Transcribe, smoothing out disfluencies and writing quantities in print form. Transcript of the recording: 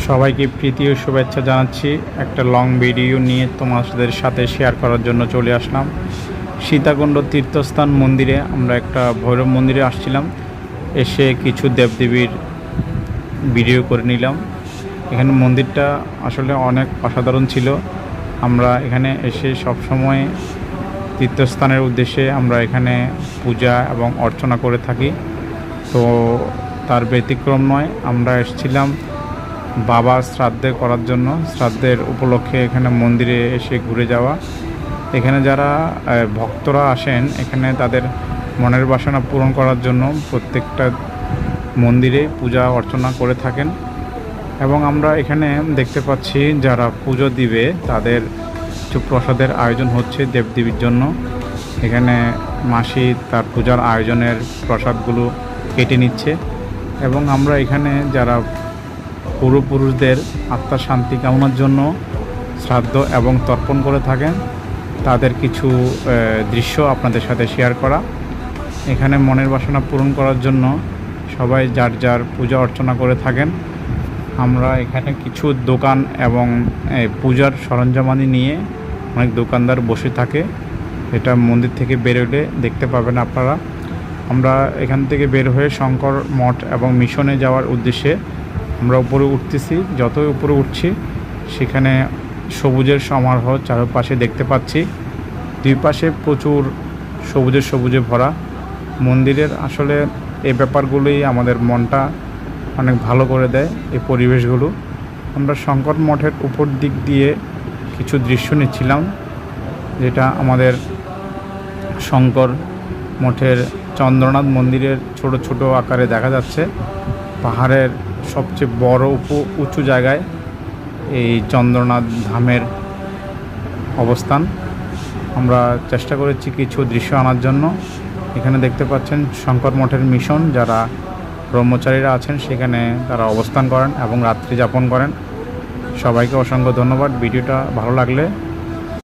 সবাইকে প্রীতি ও শুভেচ্ছা জানাচ্ছি। একটা লং ভিডিও নিয়ে তোমাদের সাথে শেয়ার করার জন্য চলে আসলাম। সীতাকুণ্ড তীর্থস্থান মন্দিরে আমরা একটা ভৈরব মন্দিরে আসছিলাম, এসে কিছু দেবদেবীর ভিডিও করে নিলাম। এখানে মন্দিরটা আসলে অনেক অসাধারণ ছিল। আমরা এখানে এসে সবসময় তীর্থস্থানের উদ্দেশ্যে আমরা এখানে পূজা এবং অর্চনা করে থাকি। তো তার ব্যতিক্রম নয়, আমরা এসেছিলাম বাবা শ্রাদ্ধে করার জন্য। শ্রাদ্ধের উপলক্ষে এখানে মন্দিরে এসে ঘুরে যাওয়া। এখানে যারা ভক্তরা আসেন, এখানে তাদের মনের বাসনা পূরণ করার জন্য প্রত্যেকটা মন্দিরে পূজা অর্চনা করে থাকেন। এবং আমরা এখানে দেখতে পাচ্ছি যারা পুজো দিবে তাদের কিছু প্রসাদের আয়োজন হচ্ছে দেবদেবীর জন্য। এখানে মাসি তার পূজার আয়োজনের প্রসাদগুলো কেটে নিচ্ছে। এবং আমরা এখানে যারা পূর্বপুরুষদের আত্মার শান্তি কামনার জন্য শ্রাদ্ধ এবং তর্পণ করে থাকেন, তাদের কিছু দৃশ্য আপনাদের সাথে শেয়ার করা। এখানে মনের বাসনা পূরণ করার জন্য সবাই যার যার পূজা অর্চনা করে থাকেন। আমরা এখানে কিছু দোকান এবং পূজার সরঞ্জামাদি নিয়ে অনেক দোকানদার বসে থাকে। এটা মন্দির থেকে বেরোলে দেখতে পাবেন আপনারা। আমরা এখান থেকে বের হয়ে শঙ্কর মঠ এবং মিশনে যাওয়ার উদ্দেশ্যে আমরা উপরে উঠতেছি। যতই উপরে উঠছি সেখানে সবুজের সমারোহ চারপাশে দেখতে পাচ্ছি। দুই পাশে প্রচুর সবুজে ভরা। মন্দিরের আসলে এই ব্যাপারগুলোই আমাদের মনটা অনেক ভালো করে দেয়, এই পরিবেশগুলো। আমরা শঙ্কর মঠের উপর দিক দিয়ে কিছু দৃশ্য নিচ্ছিলাম, যেটা আমাদের শঙ্কর মঠের চন্দ্রনাথ মন্দিরের ছোট ছোট আকারে দেখা যাচ্ছে। পাহাড়ের সবচেয়ে বড় উঁচু জায়গায় এই চন্দ্রনাথ ধামের অবস্থান। আমরা চেষ্টা করেছি কিছু দৃশ্য আনার জন্য। এখানে দেখতে পাচ্ছেন শঙ্কর মঠের মিশন, যারা ব্রহ্মচারীরা আছেন সেখানে তারা অবস্থান করেন এবং রাত্রি যাপন করেন। সবাইকে অসংখ্য ধন্যবাদ। ভিডিওটা ভালো লাগলে